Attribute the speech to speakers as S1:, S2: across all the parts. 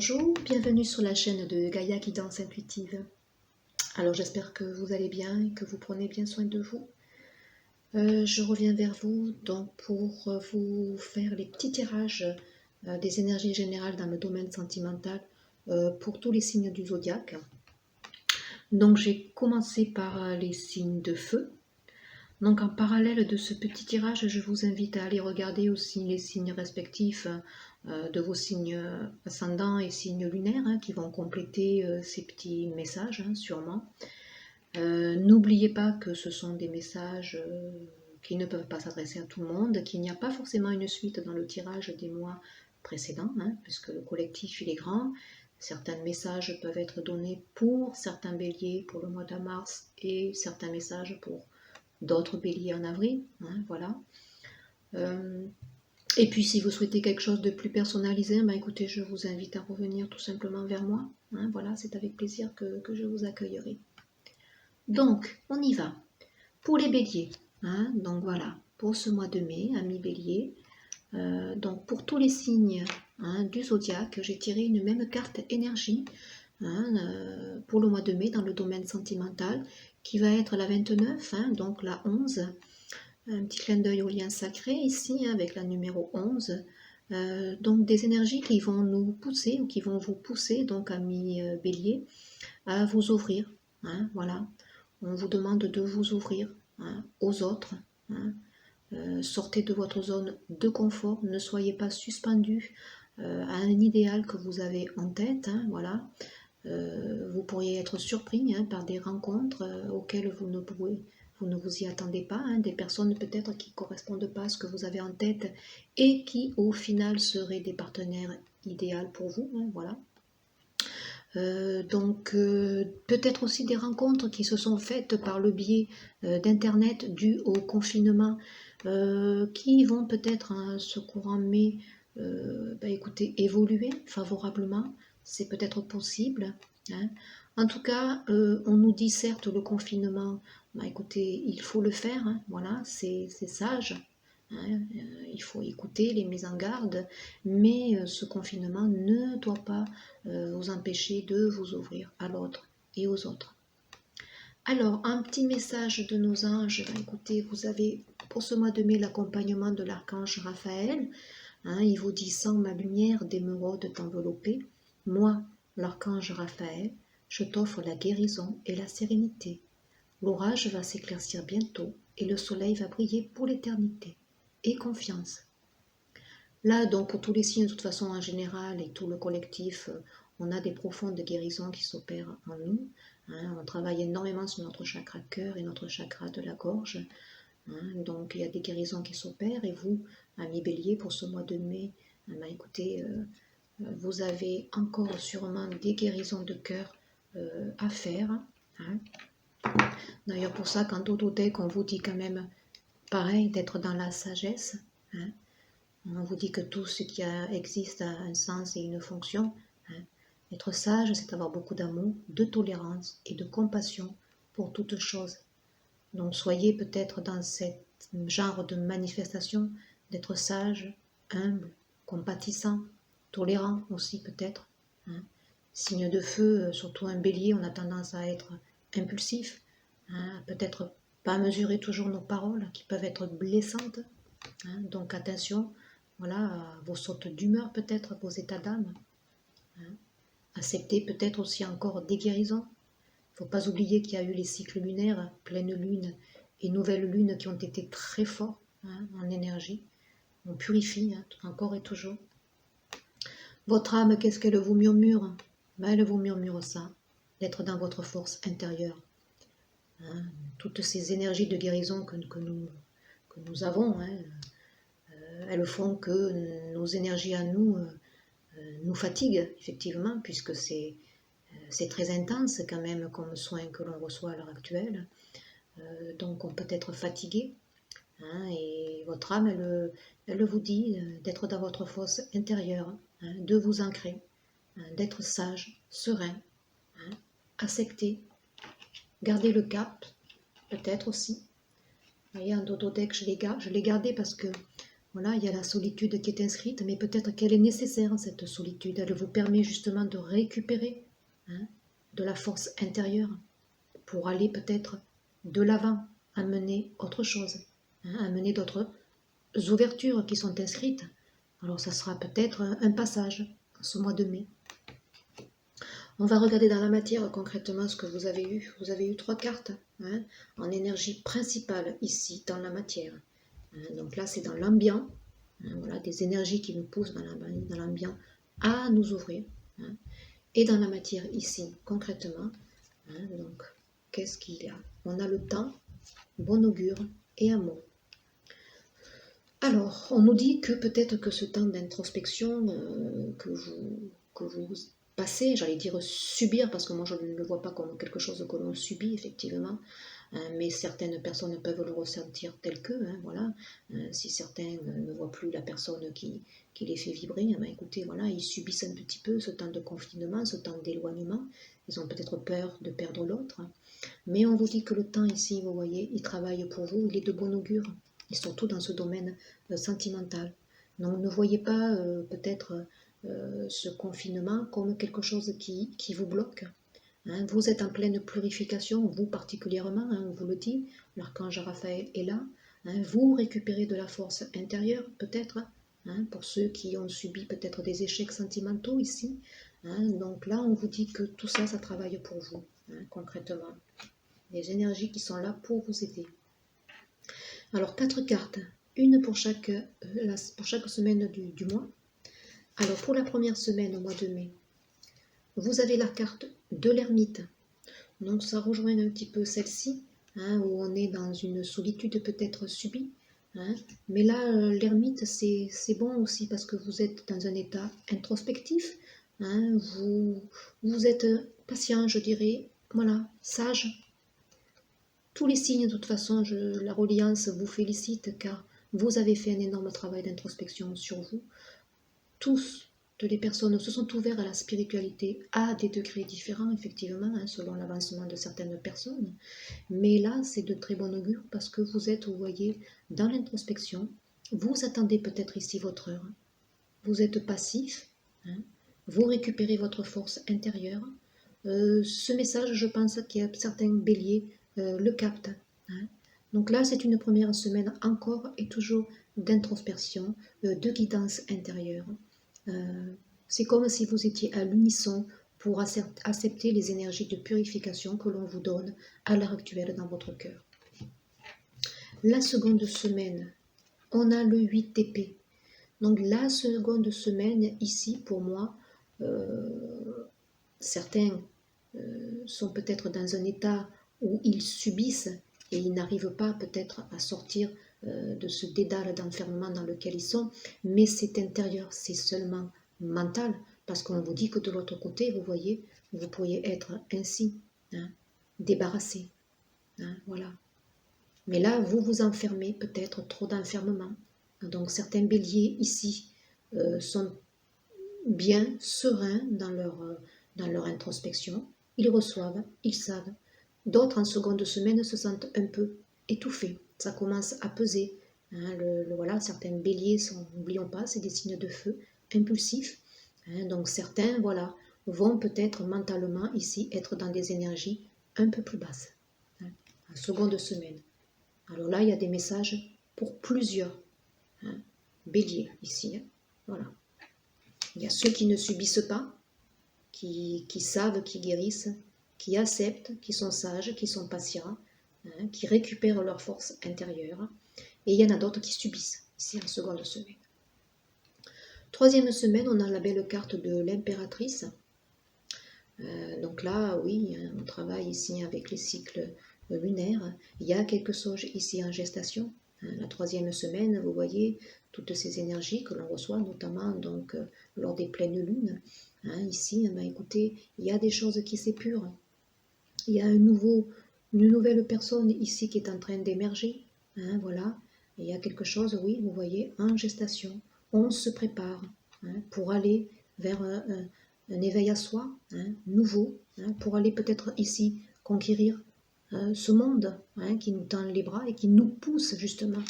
S1: Bonjour, bienvenue sur la chaîne de Gaïa Guidance Intuitive. Alors j'espère que vous allez bien et que vous prenez bien soin de vous. Je reviens vers vous donc pour vous faire les petits tirages des énergies générales dans le domaine sentimental pour tous les signes du zodiaque. Donc j'ai commencé par les signes de feu. Donc en parallèle de ce petit tirage, je vous invite à aller regarder aussi les signes respectifs de vos signes ascendants et signes lunaires qui vont compléter ces petits messages sûrement. N'oubliez pas que ce sont des messages qui ne peuvent pas s'adresser à tout le monde, qu'il n'y a pas forcément une suite dans le tirage des mois précédents, puisque le collectif il est grand. Certains messages peuvent être donnés pour certains béliers pour le mois de mars et certains messages pour d'autres béliers en avril, voilà. Et puis si vous souhaitez quelque chose de plus personnalisé, écoutez, je vous invite à revenir tout simplement vers moi, voilà, c'est avec plaisir que je vous accueillerai. Donc, on y va. Pour les béliers, donc voilà, pour ce mois de mai, amis béliers, donc pour tous les signes du zodiaque, j'ai tiré une même carte énergie pour le mois de mai dans le domaine sentimental, qui va être la 29, donc la 11. Un petit clin d'œil au lien sacré ici, avec la numéro 11. Donc des énergies qui vont nous pousser, ou qui vont vous pousser, donc amis béliers, à vous ouvrir. Voilà. On vous demande de vous ouvrir aux autres. Sortez de votre zone de confort, ne soyez pas suspendu à un idéal que vous avez en tête. Voilà. Vous pourriez être surpris par des rencontres auxquelles vous ne vous y attendez pas, des personnes peut-être qui ne correspondent pas à ce que vous avez en tête et qui au final seraient des partenaires idéaux pour vous, voilà. Donc peut-être aussi des rencontres qui se sont faites par le biais d'internet dû au confinement, qui vont peut-être ce courant mai écoutez, évoluer favorablement, c'est peut-être possible. En tout cas, on nous dit certes le confinement, écoutez, il faut le faire, voilà, c'est sage. Il faut écouter les mises en garde, mais ce confinement ne doit pas vous empêcher de vous ouvrir à l'autre et aux autres. Alors, un petit message de nos anges, écoutez, vous avez pour ce mois de mai l'accompagnement de l'archange Raphaël. Il vous dit: sans ma lumière d'émeraude t'envelopper, moi, l'archange Raphaël, je t'offre la guérison et la sérénité. L'orage va s'éclaircir bientôt et le soleil va briller pour l'éternité. Et confiance. Là, donc, pour tous les signes, de toute façon, en général, et tout le collectif, on a des profondes guérisons qui s'opèrent en nous. On travaille énormément sur notre chakra cœur et notre chakra de la gorge. Donc, il y a des guérisons qui s'opèrent. Et vous, amis béliers, pour ce mois de mai, écoutez, vous avez encore sûrement des guérisons de cœur à faire. D'ailleurs, pour ça, quand au Totec, on vous dit quand même, pareil, d'être dans la sagesse. On vous dit que tout ce qui existe a un sens et une fonction. Être sage, c'est avoir beaucoup d'amour, de tolérance et de compassion pour toute chose. Donc soyez peut-être dans ce genre de manifestation, d'être sage, humble, compatissant, tolérant aussi peut-être. Signe de feu, surtout un bélier, on a tendance à être impulsif, peut-être pas mesurer toujours nos paroles qui peuvent être blessantes. Donc attention, voilà, à vos sautes d'humeur peut-être, vos états d'âme. Acceptez peut-être aussi encore des guérisons. Il ne faut pas oublier qu'il y a eu les cycles lunaires, pleine lune et nouvelle lune qui ont été très forts en énergie. On purifie encore et toujours. Votre âme, qu'est-ce qu'elle vous murmure? Elle vous murmure ça, d'être dans votre force intérieure. Toutes ces énergies de guérison que nous avons, elles font que nos énergies à nous nous fatiguent, effectivement, puisque c'est très intense quand même comme soin que l'on reçoit à l'heure actuelle. Donc on peut être fatigué. Et votre âme, elle vous dit d'être dans votre force intérieure, de vous ancrer, d'être sage, serein, accepter, garder le cap, peut-être aussi. Vous voyez, un dododec, je l'ai gardé parce que Voilà, il y a la solitude qui est inscrite, mais peut-être qu'elle est nécessaire, cette solitude. Elle vous permet justement de récupérer, hein, de la force intérieure pour aller peut-être de l'avant, amener autre chose, hein, amener d'autres ouvertures qui sont inscrites. Alors ça sera peut-être un passage ce mois de mai. On va regarder dans la matière concrètement ce que vous avez eu. Vous avez eu 3 cartes, hein, en énergie principale ici dans la matière. Donc là c'est dans l'ambiant, hein, voilà, des énergies qui nous poussent dans l'ambiant à nous ouvrir. Hein, et dans la matière ici concrètement, hein, donc qu'est-ce qu'il y a? On a le temps, bon augure et amour. Alors, on nous dit que peut-être que ce temps d'introspection que vous passez, j'allais dire subir, parce que moi je ne le vois pas comme quelque chose que l'on subit effectivement, hein, mais certaines personnes peuvent le ressentir tel que, hein, voilà. Si certains ne voient plus la personne qui les fait vibrer, eh bien, écoutez, voilà, ils subissent un petit peu ce temps de confinement, ce temps d'éloignement, ils ont peut-être peur de perdre l'autre, mais on vous dit que le temps ici, vous voyez, il travaille pour vous, il est de bon augure, et surtout dans ce domaine sentimental. Donc ne voyez pas peut-être ce confinement comme quelque chose qui vous bloque. Hein. Vous êtes en pleine purification, vous particulièrement, hein, on vous le dit, l'archange Raphaël est là. Hein, vous récupérez de la force intérieure peut-être, hein, pour ceux qui ont subi peut-être des échecs sentimentaux ici. Hein, donc là, on vous dit que tout ça, ça travaille pour vous, hein, concrètement. Les énergies qui sont là pour vous aider. Alors, 4 cartes, une pour chaque semaine du mois. Alors, pour la première semaine au mois de mai, vous avez la carte de l'ermite. Donc, ça rejoint un petit peu celle-ci, hein, où on est dans une solitude peut-être subie. Hein. Mais là, l'ermite, c'est bon aussi parce que vous êtes dans un état introspectif. Hein, vous êtes patient, je dirais, voilà, sage. Tous les signes, de toute façon, la reliance vous félicite car vous avez fait un énorme travail d'introspection sur vous. Toutes les personnes se sont ouvertes à la spiritualité à des degrés différents, effectivement, hein, selon l'avancement de certaines personnes. Mais là, c'est de très bon augure parce que vous êtes, vous voyez, dans l'introspection. Vous attendez peut-être ici votre heure. Vous êtes passif. Hein, vous récupérez votre force intérieure. Ce message, je pense qu'il y a certains béliers le captent. Hein. Donc là, c'est une première semaine encore et toujours d'introspection, de guidance intérieure. C'est comme si vous étiez à l'unisson pour accepter les énergies de purification que l'on vous donne à l'heure actuelle dans votre cœur. La seconde semaine, on a le 8 d'épée. Donc la seconde semaine, ici, pour moi, certains sont peut-être dans un état où ils subissent et ils n'arrivent pas peut-être à sortir de ce dédale d'enfermement dans lequel ils sont, mais c'est intérieur, c'est seulement mental, parce qu'on vous dit que de l'autre côté, vous voyez, vous pourriez être ainsi, hein, débarrassé, hein, voilà. Mais là, vous vous enfermez peut-être trop d'enfermement. Donc certains béliers ici sont bien sereins dans leur introspection, ils reçoivent, ils savent. D'autres en seconde semaine se sentent un peu étouffés, ça commence à peser. Hein, voilà, certains béliers sont, n'oublions pas, c'est des signes de feu, impulsifs. Hein, donc certains, voilà, vont peut-être mentalement ici être dans des énergies un peu plus basses, hein, en seconde semaine. Alors là, il y a des messages pour plusieurs, hein, béliers ici, hein, voilà. Il y a ceux qui ne subissent pas, qui savent, qui guérissent, qui acceptent, qui sont sages, qui sont patients, hein, qui récupèrent leur force intérieure. Et il y en a d'autres qui subissent, ici en seconde semaine. Troisième semaine, on a la belle carte de l'impératrice. Donc là, oui, on travaille ici avec les cycles lunaires. Il y a quelque chose ici en gestation. La troisième semaine, vous voyez toutes ces énergies que l'on reçoit, notamment donc lors des pleines lunes. Hein, ici, ben, écoutez, il y a des choses qui s'épurent. Il y a une nouvelle personne ici qui est en train d'émerger. Hein, voilà. Il y a quelque chose, oui, vous voyez, en gestation. On se prépare, hein, pour aller vers un éveil à soi, hein, nouveau, hein, pour aller peut-être ici conquérir ce monde, hein, qui nous tend les bras et qui nous pousse justement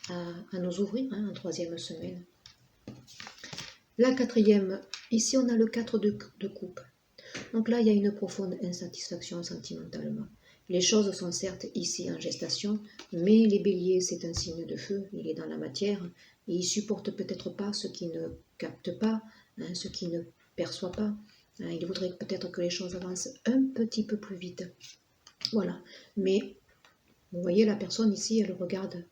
S1: à nous ouvrir, en troisième semaine. La quatrième, ici on a le 4 de coupe. Donc là, il y a une profonde insatisfaction sentimentalement. Les choses sont certes ici en gestation, mais les béliers, c'est un signe de feu, il est dans la matière, et il supporte peut-être pas ce qui ne capte pas, ce qui ne perçoit pas. Il voudrait peut-être que les choses avancent un petit peu plus vite. Voilà. Mais, vous voyez, la personne ici, elle regarde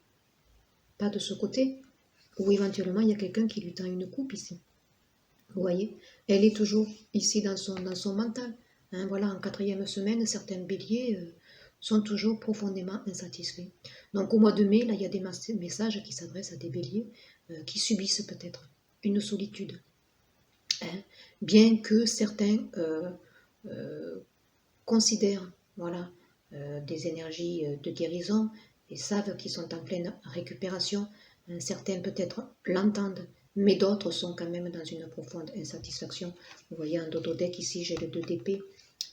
S1: pas de ce côté, ou éventuellement, il y a quelqu'un qui lui tend une coupe ici. Vous voyez, elle est toujours ici dans son mental. Voilà, en quatrième semaine, certains béliers sont toujours profondément insatisfaits. Donc au mois de mai, là, il y a des messages qui s'adressent à des béliers qui subissent peut-être une solitude. Bien que certains considèrent voilà, des énergies de guérison et savent qu'ils sont en pleine récupération. Certains peut-être l'entendent, mais d'autres sont quand même dans une profonde insatisfaction. Vous voyez en Dododec ici, j'ai le 2 d'épée.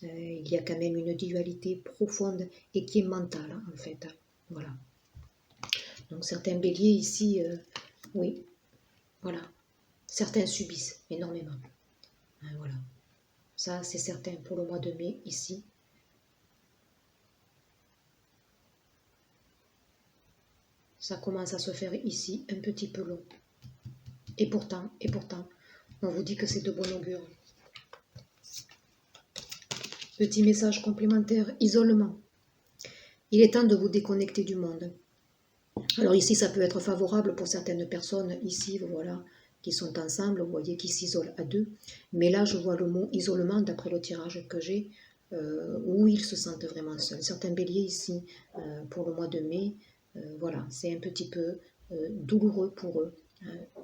S1: Il y a quand même une dualité profonde et qui est mentale en fait. Voilà. Donc certains béliers ici, oui, voilà. Certains subissent énormément. Voilà. Ça c'est certain pour le mois de mai ici. Ça commence à se faire ici un petit peu long. Et pourtant, on vous dit que c'est de bon augure. Petit message complémentaire, isolement. Il est temps de vous déconnecter du monde. Alors ici, ça peut être favorable pour certaines personnes, ici, voilà, qui sont ensemble, vous voyez, qui s'isolent à deux. Mais là, je vois le mot isolement, d'après le tirage que j'ai, où ils se sentent vraiment seuls. Certains béliers ici, pour le mois de mai, voilà, c'est un petit peu douloureux pour eux.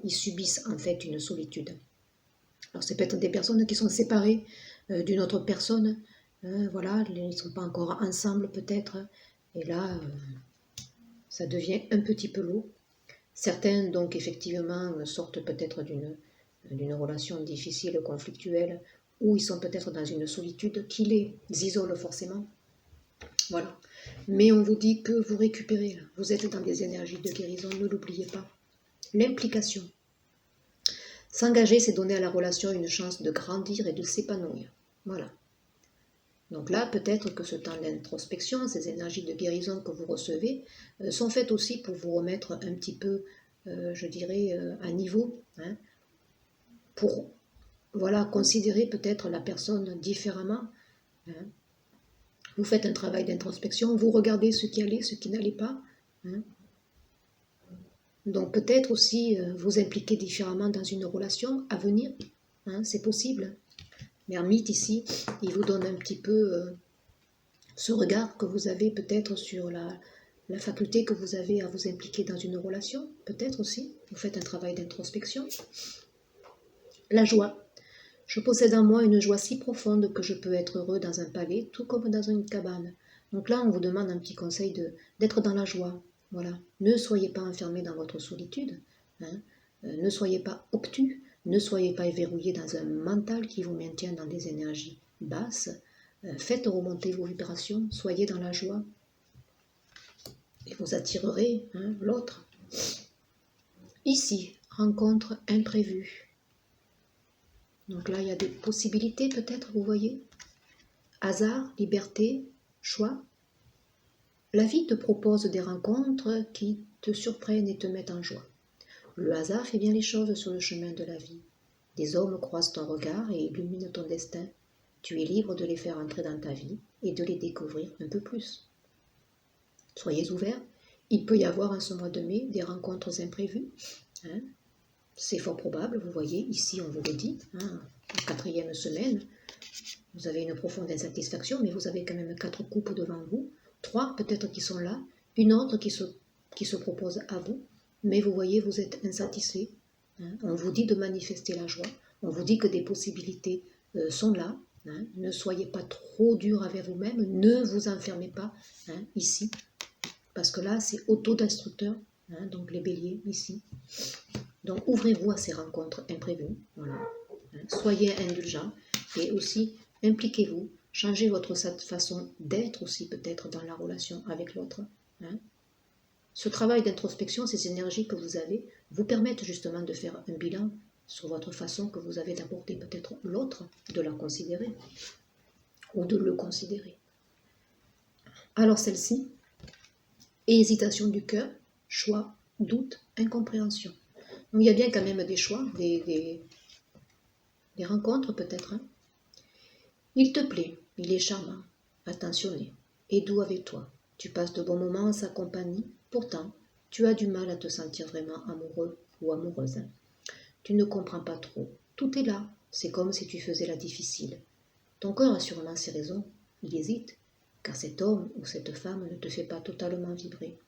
S1: Ils subissent en fait une solitude. Alors c'est peut-être des personnes qui sont séparées d'une autre personne, voilà, ils ne sont pas encore ensemble peut-être, et là, ça devient un petit peu lourd. Certains, donc, effectivement, sortent peut-être d'une relation difficile, conflictuelle, ou ils sont peut-être dans une solitude qui les isole forcément. Voilà. Mais on vous dit que vous récupérez, là. Vous êtes dans des énergies de guérison, ne l'oubliez pas. L'implication. S'engager, c'est donner à la relation une chance de grandir et de s'épanouir. Voilà. Donc là, peut-être que ce temps d'introspection, ces énergies de guérison que vous recevez, sont faites aussi pour vous remettre un petit peu, je dirais, à niveau, pour voilà, considérer peut-être la personne différemment. Vous faites un travail d'introspection, vous regardez ce qui allait, ce qui n'allait pas. Donc peut-être aussi vous impliquer différemment dans une relation à venir, c'est possible. L'ermite ici, il vous donne un petit peu ce regard que vous avez peut-être sur la faculté que vous avez à vous impliquer dans une relation, peut-être aussi. Vous faites un travail d'introspection. La joie. Je possède en moi une joie si profonde que je peux être heureux dans un palais, tout comme dans une cabane. Donc là, on vous demande un petit conseil d'être dans la joie. Voilà. Ne soyez pas enfermé dans votre solitude. Ne soyez pas obtus. Ne soyez pas verrouillé dans un mental qui vous maintient dans des énergies basses. Faites remonter vos vibrations. Soyez dans la joie. Et vous attirerez l'autre. Ici, rencontre imprévue. Donc là, il y a des possibilités peut-être, vous voyez. Hasard, liberté, choix. La vie te propose des rencontres qui te surprennent et te mettent en joie. Le hasard fait bien les choses sur le chemin de la vie. Des hommes croisent ton regard et illuminent ton destin. Tu es libre de les faire entrer dans ta vie et de les découvrir un peu plus. Soyez ouverts. Il peut y avoir en ce mois de mai des rencontres imprévues. C'est fort probable, vous voyez, ici on vous le dit, en 4e semaine, vous avez une profonde insatisfaction, mais vous avez quand même 4 coupes devant vous, 3 peut-être qui sont là, une autre qui se propose à vous, mais vous voyez, vous êtes insatisfait. On vous dit de manifester la joie, on vous dit que des possibilités sont là, ne soyez pas trop dur avec vous-même, ne vous enfermez pas ici, parce que là c'est autodestructeur, donc les béliers ici. Donc ouvrez-vous à ces rencontres imprévues, voilà. Soyez indulgents et aussi impliquez-vous, changez votre façon d'être aussi peut-être dans la relation avec l'autre. Ce travail d'introspection, ces énergies que vous avez, vous permettent justement de faire un bilan sur votre façon que vous avez d'aborder peut-être l'autre, de la considérer ou de le considérer. Alors celle-ci, hésitation du cœur, choix, doute, incompréhension. Donc il y a bien quand même des choix, des rencontres peut-être. Hein. Il te plaît, il est charmant, attentionné et doux avec toi. Tu passes de bons moments en sa compagnie, pourtant tu as du mal à te sentir vraiment amoureux ou amoureuse. Tu ne comprends pas trop. Tout est là, c'est comme si tu faisais la difficile. Ton corps a sûrement ses raisons, il hésite, car cet homme ou cette femme ne te fait pas totalement vibrer.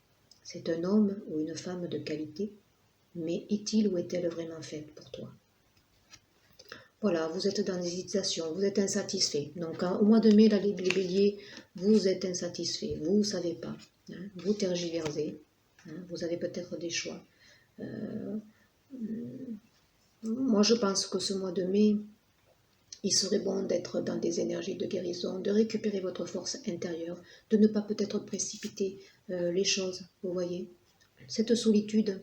S1: C'est un homme ou une femme de qualité, mais est-il ou est-elle vraiment faite pour toi? Voilà, vous êtes dans l'hésitation, vous êtes insatisfait. Donc au mois de mai, là, les béliers, vous êtes insatisfait, vous ne savez pas, hein, vous tergiversez, hein, vous avez peut-être des choix. Moi, je pense que ce mois de mai, il serait bon d'être dans des énergies de guérison, de récupérer votre force intérieure, de ne pas peut-être précipiter les choses, vous voyez. Cette solitude,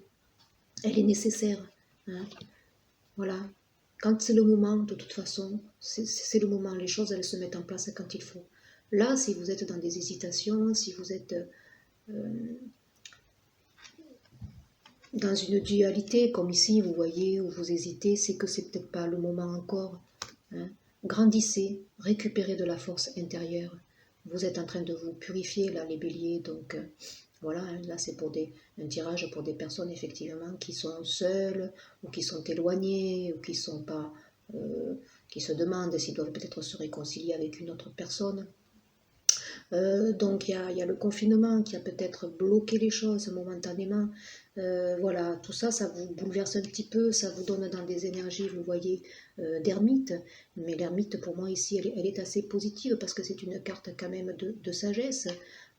S1: elle est nécessaire. Hein. Voilà. Quand c'est le moment, de toute façon, c'est le moment. Les choses, elles se mettent en place quand il faut. Là, si vous êtes dans des hésitations, si vous êtes dans une dualité, comme ici, vous voyez, où vous hésitez, c'est que c'est peut-être pas le moment encore. Hein. Grandissez, récupérez de la force intérieure. Vous êtes en train de vous purifier, là, les béliers, donc voilà, hein, là c'est pour un tirage pour des personnes effectivement qui sont seules ou qui sont éloignées ou qui sont pas, qui se demandent s'ils doivent peut-être se réconcilier avec une autre personne. Donc il y a le confinement qui a peut-être bloqué les choses momentanément. Voilà, tout ça, ça vous bouleverse un petit peu, ça vous donne dans des énergies, vous voyez, d'ermite. Mais l'ermite, pour moi, ici, elle est assez positive parce que c'est une carte quand même de sagesse,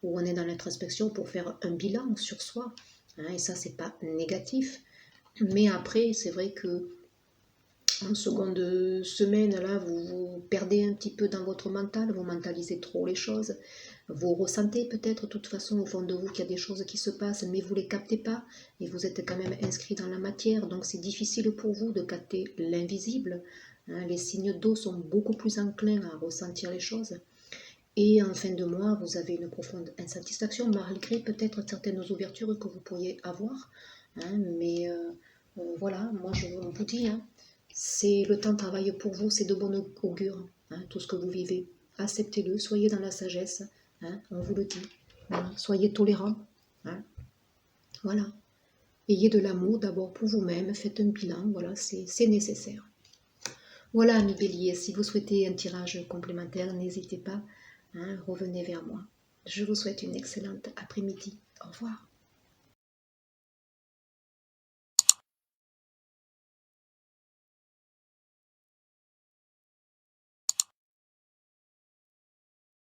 S1: où on est dans l'introspection pour faire un bilan sur soi. Hein, et ça, c'est pas négatif. Mais après, c'est vrai que en seconde semaine, là, vous perdez un petit peu dans votre mental, vous mentalisez trop les choses, vous ressentez peut-être de toute façon au fond de vous qu'il y a des choses qui se passent, mais vous ne les captez pas, et vous êtes quand même inscrit dans la matière, donc c'est difficile pour vous de capter l'invisible. Hein, les signes d'eau sont beaucoup plus enclins à ressentir les choses. Et en fin de mois, vous avez une profonde insatisfaction, malgré peut-être certaines ouvertures que vous pourriez avoir. Hein, mais voilà, moi je vous dis, hein, c'est le temps travaille pour vous, c'est de bon augure, hein, tout ce que vous vivez. Acceptez-le, soyez dans la sagesse, hein, on vous le dit. Hein, soyez tolérants. Hein, voilà. Ayez de l'amour d'abord pour vous-même, faites un bilan, voilà, c'est nécessaire. Voilà, amis béliers, si vous souhaitez un tirage complémentaire, n'hésitez pas, hein, revenez vers moi. Je vous souhaite une excellente après-midi. Au revoir.